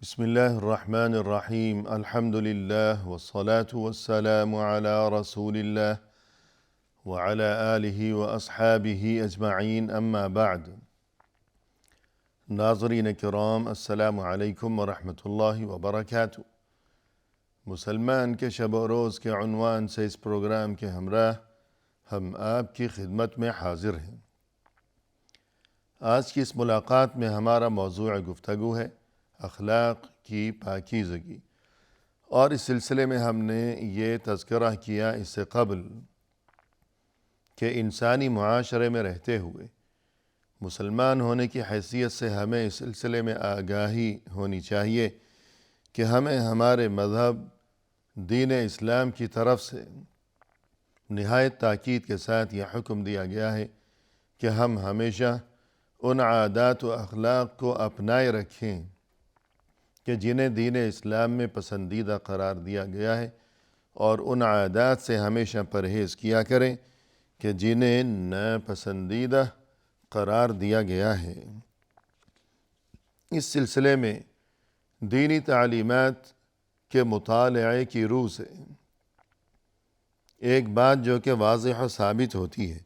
بسم الله الرحمن الرحيم الحمد لله والصلاة والسلام على رسول الله وعلى آله وأصحابه أجمعين أما بعد ناظرین کرام السلام علیکم ورحمۃ اللہ وبرکاتہ۔ مسلمان کے شب و روز کے عنوان سے اس پروگرام کے ہمراہ ہم آپ کی خدمت میں حاضر ہیں۔ آج کی اس ملاقات میں ہمارا موضوع گفتگو ہے اخلاق کی پاکیزگی، اور اس سلسلے میں ہم نے یہ تذکرہ کیا اس سے قبل کہ انسانی معاشرے میں رہتے ہوئے مسلمان ہونے کی حیثیت سے ہمیں اس سلسلے میں آگاہی ہونی چاہیے کہ ہمیں ہمارے مذہب دین اسلام کی طرف سے نہایت تاکید کے ساتھ یہ حکم دیا گیا ہے کہ ہم ہمیشہ ان عادات و اخلاق کو اپنائے رکھیں کہ جنہیں دین اسلام میں پسندیدہ قرار دیا گیا ہے، اور ان عادات سے ہمیشہ پرہیز کیا کریں کہ جنہیں ناپسندیدہ قرار دیا گیا ہے۔ اس سلسلے میں دینی تعلیمات کے مطالعے کی روح سے ایک بات جو کہ واضح و ثابت ہوتی ہے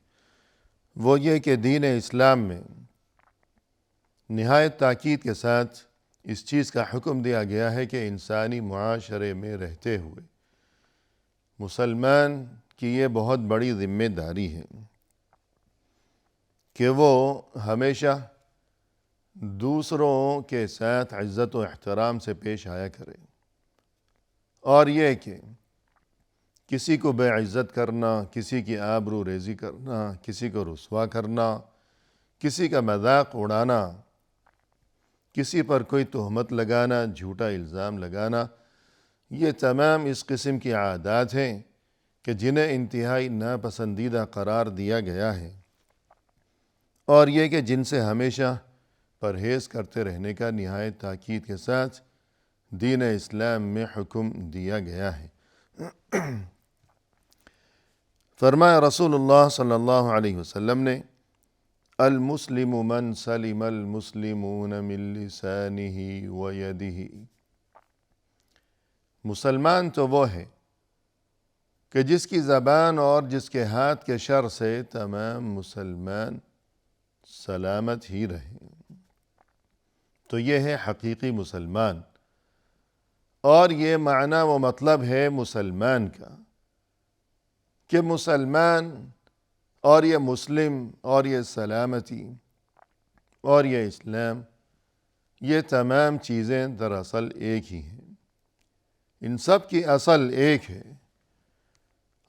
وہ یہ کہ دین اسلام میں نہایت تاکید کے ساتھ اس چیز کا حکم دیا گیا ہے کہ انسانی معاشرے میں رہتے ہوئے مسلمان کی یہ بہت بڑی ذمہ داری ہے کہ وہ ہمیشہ دوسروں کے ساتھ عزت و احترام سے پیش آیا کرے، اور یہ کہ کسی کو بے عزت کرنا، کسی کی آبرو ریزی کرنا، کسی کو رسوا کرنا، کسی کا مذاق اڑانا، کسی پر کوئی تہمت لگانا، جھوٹا الزام لگانا، یہ تمام اس قسم کی عادات ہیں کہ جنہیں انتہائی ناپسندیدہ قرار دیا گیا ہے، اور یہ کہ جن سے ہمیشہ پرہیز کرتے رہنے کا نہایت تاکید کے ساتھ دین اسلام میں حکم دیا گیا ہے۔ فرمایا رسول اللہ صلی اللہ علیہ وسلم نے، المسلم من سلم المسلمون من لسانه ویدہ۔ مسلمان تو وہ ہے کہ جس کی زبان اور جس کے ہاتھ کے شر سے تمام مسلمان سلامت ہی رہیں۔ تو یہ ہے حقیقی مسلمان، اور یہ معنی و مطلب ہے مسلمان کا کہ مسلمان اور یہ مسلم اور یہ سلامتی اور یہ اسلام، یہ تمام چیزیں دراصل ایک ہی ہیں، ان سب کی اصل ایک ہے،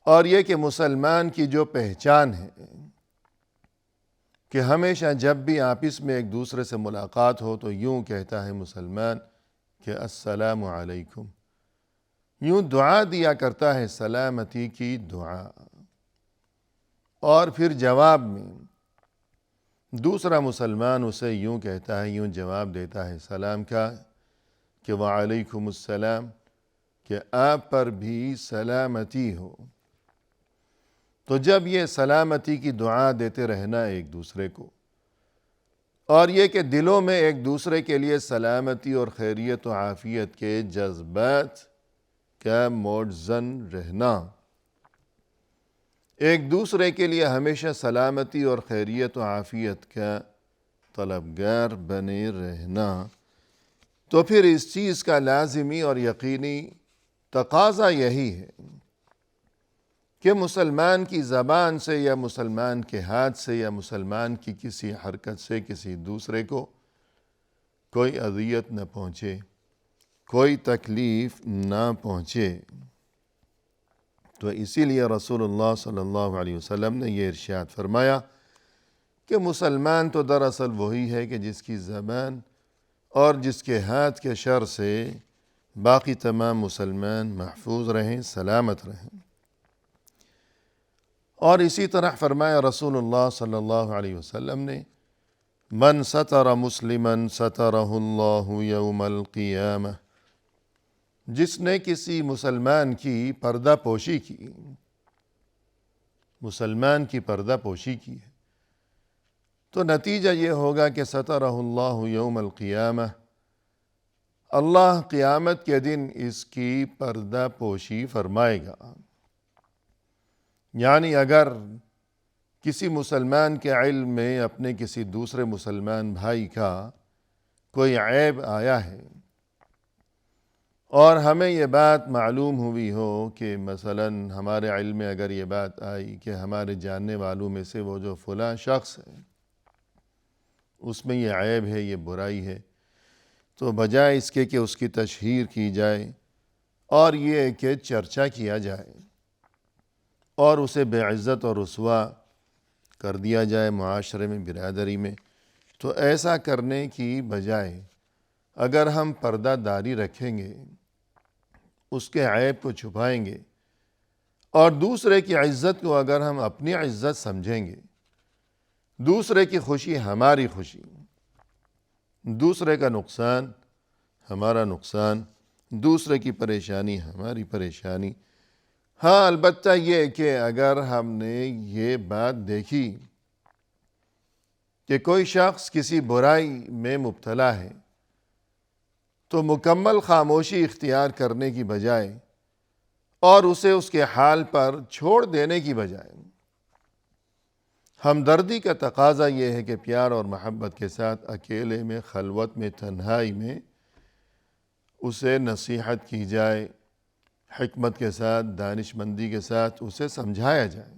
اور یہ کہ مسلمان کی جو پہچان ہے کہ ہمیشہ جب بھی آپس میں ایک دوسرے سے ملاقات ہو تو یوں کہتا ہے مسلمان کہ السلام علیکم، یوں دعا دیا کرتا ہے سلامتی کی دعا، اور پھر جواب میں دوسرا مسلمان اسے یوں کہتا ہے، یوں جواب دیتا ہے سلام کا کہ وعلیکم السلام، کہ آپ پر بھی سلامتی ہو۔ تو جب یہ سلامتی کی دعا دیتے رہنا ایک دوسرے کو، اور یہ کہ دلوں میں ایک دوسرے کے لیے سلامتی اور خیریت و عافیت کے جذبات کا موزن رہنا، ایک دوسرے کے لیے ہمیشہ سلامتی اور خیریت و عافیت کا طلبگار بنے رہنا، تو پھر اس چیز کا لازمی اور یقینی تقاضا یہی ہے کہ مسلمان کی زبان سے یا مسلمان کے ہاتھ سے یا مسلمان کی کسی حرکت سے کسی دوسرے کو کوئی اذیت نہ پہنچے، کوئی تکلیف نہ پہنچے۔ تو اسی لیے رسول اللہ صلی اللہ علیہ وسلم نے یہ ارشاد فرمایا کہ مسلمان تو دراصل وہی ہے کہ جس کی زبان اور جس کے ہاتھ کے شر سے باقی تمام مسلمان محفوظ رہیں، سلامت رہیں۔ اور اسی طرح فرمایا رسول اللہ صلی اللہ علیہ وسلم نے، من ستر مسلما سترہ اللہ یوم القیامہ، جس نے کسی مسلمان کی پردہ پوشی کی، مسلمان کی پردہ پوشی کی ہے، تو نتیجہ یہ ہوگا کہ سترہ اللہ یوم القیامہ، اللہ قیامت کے دن اس کی پردہ پوشی فرمائے گا۔ یعنی اگر کسی مسلمان کے علم میں اپنے کسی دوسرے مسلمان بھائی کا کوئی عیب آیا ہے اور ہمیں یہ بات معلوم ہوئی ہو کہ مثلاً ہمارے علم میں اگر یہ بات آئی کہ ہمارے جاننے والوں میں سے وہ جو فلاں شخص ہے اس میں یہ عیب ہے، یہ برائی ہے، تو بجائے اس کے کہ اس کی تشہیر کی جائے اور یہ کہ چرچا کیا جائے اور اسے بے عزت اور رسوا کر دیا جائے معاشرے میں، برادری میں، تو ایسا کرنے کی بجائے اگر ہم پردہ داری رکھیں گے، اس کے عیب کو چھپائیں گے اور دوسرے کی عزت کو اگر ہم اپنی عزت سمجھیں گے، دوسرے کی خوشی ہماری خوشی، دوسرے کا نقصان ہمارا نقصان، دوسرے کی پریشانی ہماری پریشانی۔ ہاں، البتہ یہ کہ اگر ہم نے یہ بات دیکھی کہ کوئی شخص کسی برائی میں مبتلا ہے تو مکمل خاموشی اختیار کرنے کی بجائے اور اسے اس کے حال پر چھوڑ دینے کی بجائے ہمدردی کا تقاضا یہ ہے کہ پیار اور محبت کے ساتھ اکیلے میں، خلوت میں، تنہائی میں اسے نصیحت کی جائے، حکمت کے ساتھ، دانش مندی کے ساتھ اسے سمجھایا جائے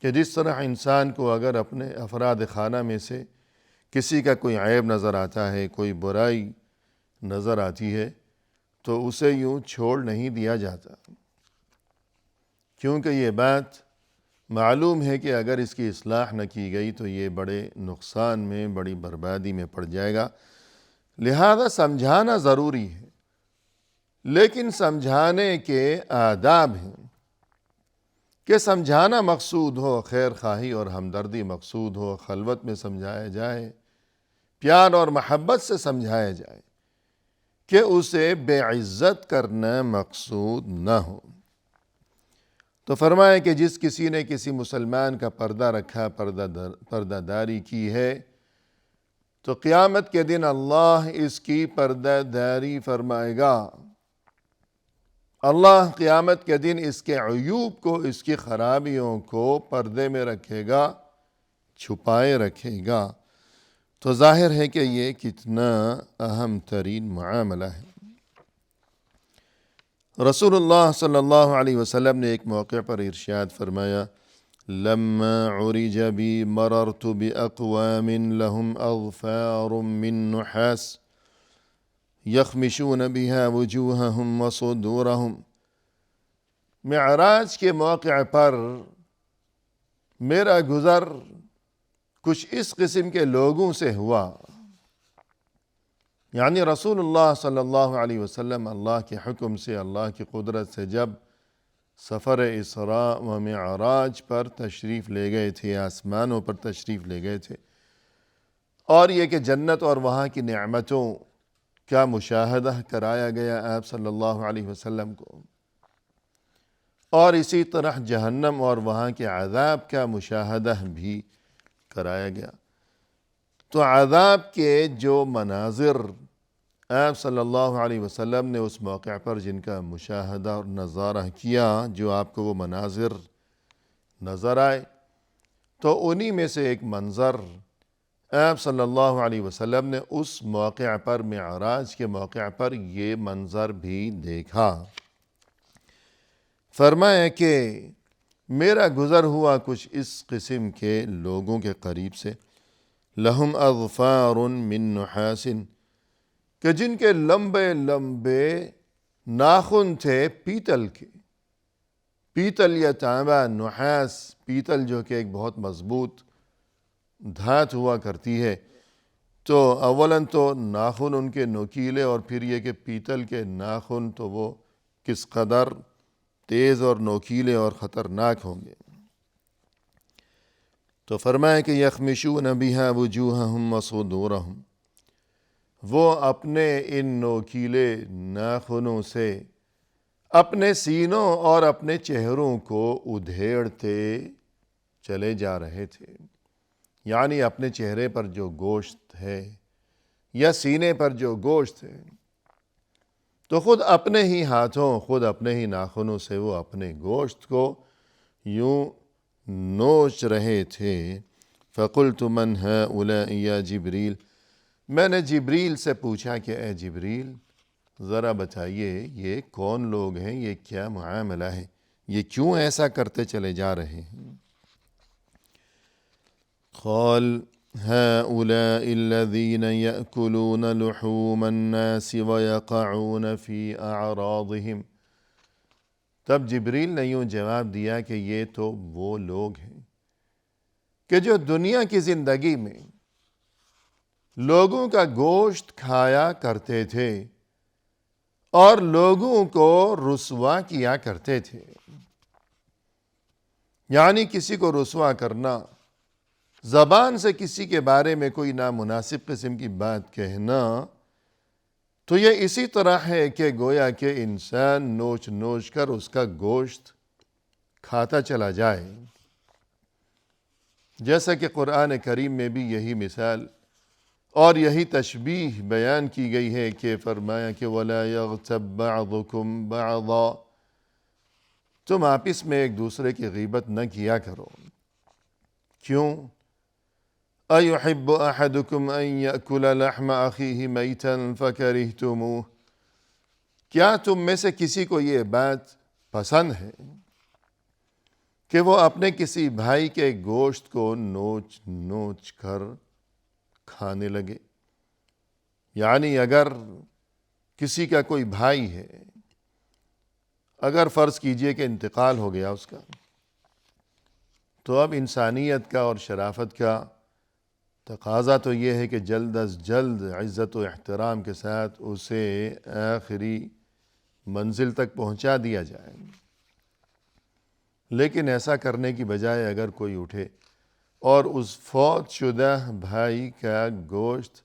کہ جس طرح انسان کو اگر اپنے افراد خانہ میں سے کسی کا کوئی عیب نظر آتا ہے، کوئی برائی نظر آتی ہے تو اسے یوں چھوڑ نہیں دیا جاتا، کیونکہ یہ بات معلوم ہے کہ اگر اس کی اصلاح نہ کی گئی تو یہ بڑے نقصان میں، بڑی بربادی میں پڑ جائے گا۔ لہذا سمجھانا ضروری ہے، لیکن سمجھانے کے آداب ہیں کہ سمجھانا مقصود ہو خیر خواہی اور ہمدردی مقصود ہو، خلوت میں سمجھایا جائے، پیار اور محبت سے سمجھایا جائے، کہ اسے بے عزت کرنا مقصود نہ ہو۔ تو فرمایا کہ جس کسی نے کسی مسلمان کا پردہ رکھا، پردہ داری کی ہے، تو قیامت کے دن اللہ اس کی پردہ داری فرمائے گا۔ اللہ قیامت کے دن اس کے عیوب کو، اس کی خرابیوں کو پردے میں رکھے گا، چھپائے رکھے گا۔ تو ظاہر ہے کہ یہ کتنا اہم ترین معاملہ ہے۔ رسول اللہ صلی اللہ علیہ وسلم نے ایک موقع پر ارشاد فرمایا، لما عرج بی مررت باقوام لهم اظفار من نحاس یخمشون بها وجوہهم وصدورهم۔ معراج کے موقع پر میرا گزر کچھ اس قسم کے لوگوں سے ہوا، یعنی رسول اللہ صلی اللہ علیہ وسلم اللہ کے حکم سے، اللہ کی قدرت سے جب سفر اسراء و معراج پر تشریف لے گئے تھے، آسمانوں پر تشریف لے گئے تھے، اور یہ کہ جنت اور وہاں کی نعمتوں کا مشاہدہ کرایا گیا آپ صلی اللہ علیہ وسلم کو، اور اسی طرح جہنم اور وہاں کے عذاب کا مشاہدہ بھی کرایا گیا۔ تو عذاب کے جو مناظر آپ صلی اللہ علیہ وسلم نے اس موقع پر جن کا مشاہدہ اور نظارہ کیا، جو آپ کو وہ مناظر نظر آئے، تو انہی میں سے ایک منظر آپ صلی اللہ علیہ وسلم نے اس موقع پر، معراج کے موقع پر یہ منظر بھی دیکھا۔ فرمایا کہ میرا گزر ہوا کچھ اس قسم کے لوگوں کے قریب سے، لہم اظفار من نحاس، کہ جن کے لمبے لمبے ناخن تھے پیتل کے، پیتل یا تانبا، نحاس، پیتل جو کہ ایک بہت مضبوط دھات ہوا کرتی ہے، تو اولاً تو ناخن ان کے نوکیلے، اور پھر یہ کہ پیتل کے ناخن تو وہ کس قدر تیز اور نوکیلے اور خطرناک ہوں گے۔ تو فرمایا کہ یخمشون بہا وجوہہم وصدورہم، وہ اپنے ان نوکیلے ناخنوں سے اپنے سینوں اور اپنے چہروں کو ادھیڑتے چلے جا رہے تھے، یعنی اپنے چہرے پر جو گوشت ہے یا سینے پر جو گوشت ہے، تو خود اپنے ہی ہاتھوں، خود اپنے ہی ناخنوں سے وہ اپنے گوشت کو یوں نوچ رہے تھے۔ فَقُلْتُ مَنْ هَؤُلَاءِ يَا جِبْرِيلُ، میں نے جبریل سے پوچھا کہ اے جبریل ذرا بتائیے یہ کون لوگ ہیں، یہ کیا معاملہ ہے، یہ کیوں ایسا کرتے چلے جا رہے ہیں؟ قال هؤلاء الذين يأكلون لحوم الناس ويقعون في أعراضهم۔ تب جبریل نے یوں جواب دیا کہ یہ تو وہ لوگ ہیں کہ جو دنیا کی زندگی میں لوگوں کا گوشت کھایا کرتے تھے اور لوگوں کو رسوا کیا کرتے تھے۔ یعنی کسی کو رسوا کرنا، زبان سے کسی کے بارے میں کوئی نامناسب قسم کی بات کہنا، تو یہ اسی طرح ہے کہ گویا کہ انسان نوچ نوچ کر اس کا گوشت کھاتا چلا جائے۔ جیسا کہ قرآن کریم میں بھی یہی مثال اور یہی تشبیہ بیان کی گئی ہے کہ فرمایا کہ وَلَا يَغْتَبْ بَعْضُكُمْ بَعْضًا، تم آپس میں ایک دوسرے کی غیبت نہ کیا کرو۔ کیوں؟ أَيُحِبُّ أَحَدُكُمْ أَن يَأْكُلَ لَحْمَ أَخِيهِ مَيْتًا فَكَرِهْتُمُوهُ، کیا تم میں سے کسی کو یہ بات پسند ہے کہ وہ اپنے کسی بھائی کے گوشت کو نوچ نوچ کر کھانے لگے؟ یعنی اگر کسی کا کوئی بھائی ہے، اگر فرض کیجئے کہ انتقال ہو گیا اس کا، تو اب انسانیت کا اور شرافت کا تقاضا تو یہ ہے کہ جلد از جلد عزت و احترام کے ساتھ اسے آخری منزل تک پہنچا دیا جائے۔ لیکن ایسا کرنے کی بجائے اگر کوئی اٹھے اور اس فوت شدہ بھائی کا گوشت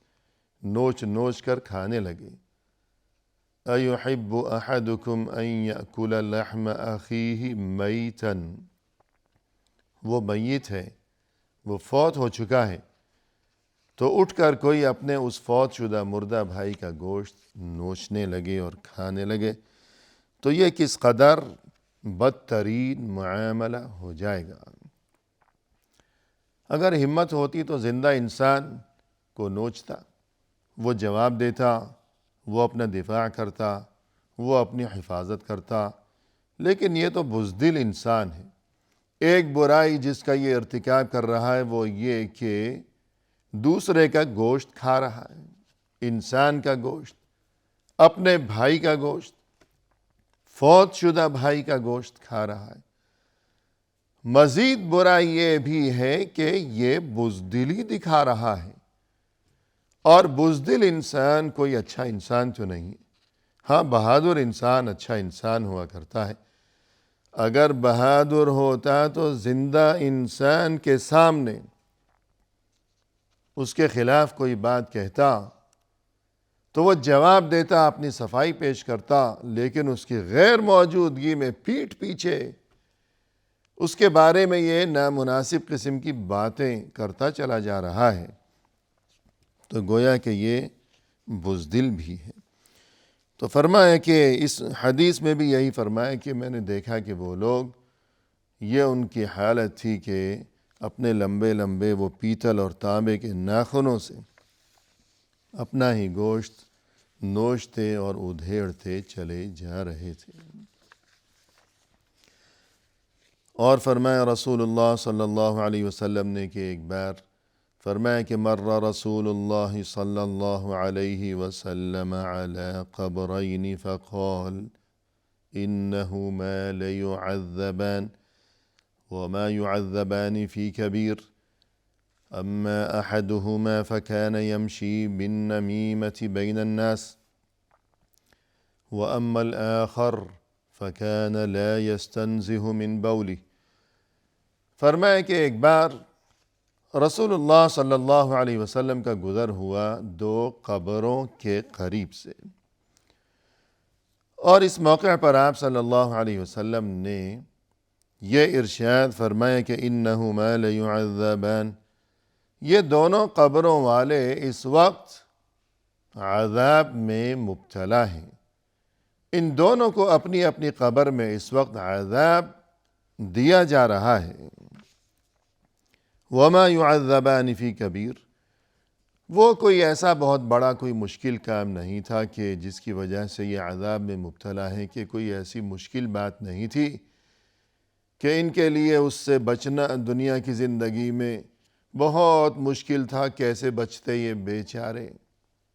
نوچ نوچ کر کھانے لگے، أَيُحِبُّ أَحَدُكُمْ أَن يَأْكُلَ لَحْمَ أَخِيهِ مَيْتًا، وہ میت ہے، وہ فوت ہو چکا ہے، تو اٹھ کر کوئی اپنے اس فوت شدہ مردہ بھائی کا گوشت نوچنے لگے اور کھانے لگے، تو یہ کس قدر بدترین معاملہ ہو جائے گا۔ اگر ہمت ہوتی تو زندہ انسان کو نوچتا، وہ جواب دیتا، وہ اپنا دفاع کرتا، وہ اپنی حفاظت کرتا، لیکن یہ تو بزدل انسان ہے۔ ایک برائی جس کا یہ ارتکاب کر رہا ہے وہ یہ کہ دوسرے کا گوشت کھا رہا ہے، انسان کا گوشت، اپنے بھائی کا گوشت، فوت شدہ بھائی کا گوشت کھا رہا ہے۔ مزید برائی یہ بھی ہے کہ یہ بزدلی دکھا رہا ہے، اور بزدل انسان کوئی اچھا انسان تو نہیں۔ ہاں، بہادر انسان اچھا انسان ہوا کرتا ہے۔ اگر بہادر ہوتا تو زندہ انسان کے سامنے اس کے خلاف کوئی بات کہتا تو وہ جواب دیتا، اپنی صفائی پیش کرتا، لیکن اس کی غیر موجودگی میں پیٹھ پیچھے اس کے بارے میں یہ نامناسب قسم کی باتیں کرتا چلا جا رہا ہے، تو گویا کہ یہ بزدل بھی ہے۔ تو فرمایا کہ اس حدیث میں بھی یہی فرمایا کہ میں نے دیکھا کہ وہ لوگ، یہ ان کی حالت تھی کہ اپنے لمبے لمبے وہ پیتل اور تانبے کے ناخنوں سے اپنا ہی گوشت نوچتے اور ادھیڑتے چلے جا رہے تھے۔ اور فرمایا رسول اللہ صلی اللہ علیہ وسلم نے کہ ایک بار فرمایا کہ مر رسول اللہ صلی اللہ علیہ وسلم علی قبرین فقال انہما لیعذبان وما يعذبان في كبير أما أحدهما فكان يمشي بالنميمة بين الناس وأما الآخر فكان لا يستنزه من بوله۔ فرمایا کہ ایک بار رسول اللہ صلی اللہ علیہ وسلم کا گزر ہوا دو قبروں کے قریب سے، اور اس موقع پر آپ صلی اللہ علیہ وسلم نے یہ ارشاد فرمایا کہ انہما لیعذبان، یہ دونوں قبروں والے اس وقت عذاب میں مبتلا ہیں۔ ان دونوں کو اپنی اپنی قبر میں اس وقت عذاب دیا جا رہا ہے۔ وما يعذبان فی کبیر، وہ کوئی ایسا بہت بڑا کوئی مشکل کام نہیں تھا کہ جس کی وجہ سے یہ عذاب میں مبتلا ہے، کہ کوئی ایسی مشکل بات نہیں تھی کہ ان کے لیے اس سے بچنا دنیا کی زندگی میں بہت مشکل تھا۔ کیسے بچتے یہ بیچارے،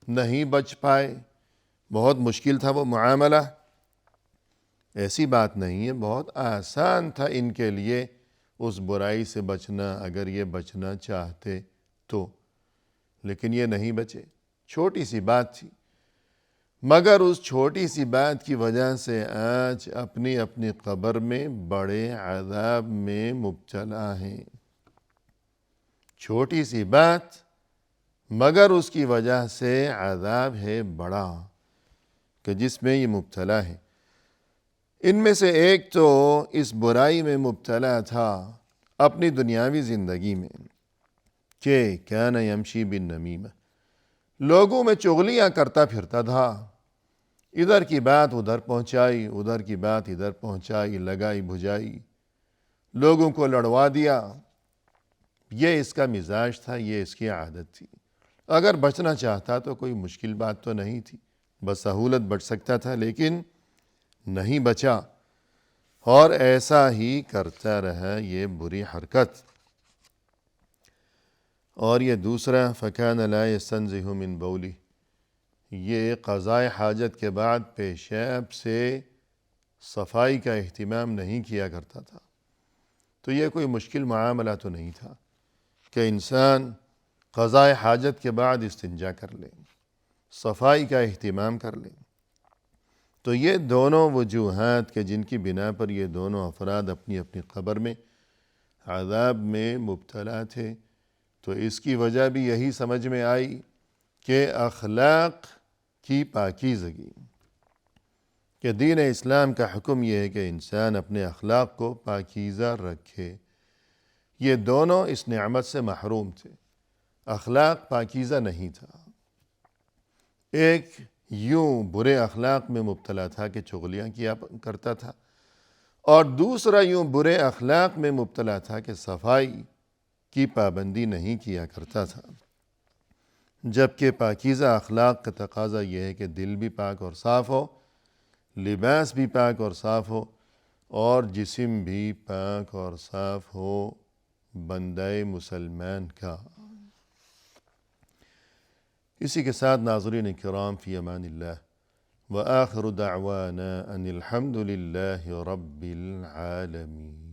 نہیں بچ پائے، بہت مشکل تھا وہ معاملہ۔ ایسی بات نہیں ہے، بہت آسان تھا ان کے لیے اس برائی سے بچنا، اگر یہ بچنا چاہتے تو، لیکن یہ نہیں بچے۔ چھوٹی سی بات تھی، مگر اس چھوٹی سی بات کی وجہ سے آج اپنی اپنی قبر میں بڑے عذاب میں مبتلا ہیں۔ چھوٹی سی بات، مگر اس کی وجہ سے عذاب ہے بڑا کہ جس میں یہ مبتلا ہے۔ ان میں سے ایک تو اس برائی میں مبتلا تھا اپنی دنیاوی زندگی میں کہ کان یمشی بالنمیمہ، لوگوں میں چغلیاں کرتا پھرتا تھا، ادھر کی بات ادھر پہنچائی، ادھر کی بات ادھر پہنچائی، لگائی بھجائی، لوگوں کو لڑوا دیا۔ یہ اس کا مزاج تھا، یہ اس کی عادت تھی۔ اگر بچنا چاہتا تو کوئی مشکل بات تو نہیں تھی، بسہولت بچ سکتا تھا، لیکن نہیں بچا، اور ایسا ہی کرتا رہا یہ بری حرکت۔ اور یہ دوسرا فَكَانَ لَا يَسْتَنزِهُ مِن بَوْلِهِ، یہ قضاء حاجت کے بعد پیشاب سے صفائی کا اہتمام نہیں کیا کرتا تھا۔ تو یہ کوئی مشکل معاملہ تو نہیں تھا کہ انسان قضاء حاجت کے بعد استنجا کر لے، صفائی کا اہتمام کر لے۔ تو یہ دونوں وجوہات کہ جن کی بنا پر یہ دونوں افراد اپنی اپنی قبر میں عذاب میں مبتلا تھے، تو اس کی وجہ بھی یہی سمجھ میں آئی کہ اخلاق کی پاکیزگی، کہ دین اسلام کا حکم یہ ہے کہ انسان اپنے اخلاق کو پاکیزہ رکھے۔ یہ دونوں اس نعمت سے محروم تھے، اخلاق پاکیزہ نہیں تھا۔ ایک یوں برے اخلاق میں مبتلا تھا کہ چغلیاں کیا کرتا تھا، اور دوسرا یوں برے اخلاق میں مبتلا تھا کہ صفائی کی پابندی نہیں کیا کرتا تھا۔ جبکہ پاکیزہ اخلاق کا تقاضا یہ ہے کہ دل بھی پاک اور صاف ہو، لباس بھی پاک اور صاف ہو، اور جسم بھی پاک اور صاف ہو بندہ مسلمان کا۔ اسی کے ساتھ ناظرین کرام فی امان اللہ، وآخر دعوانا ان الحمد للہ رب العالمین۔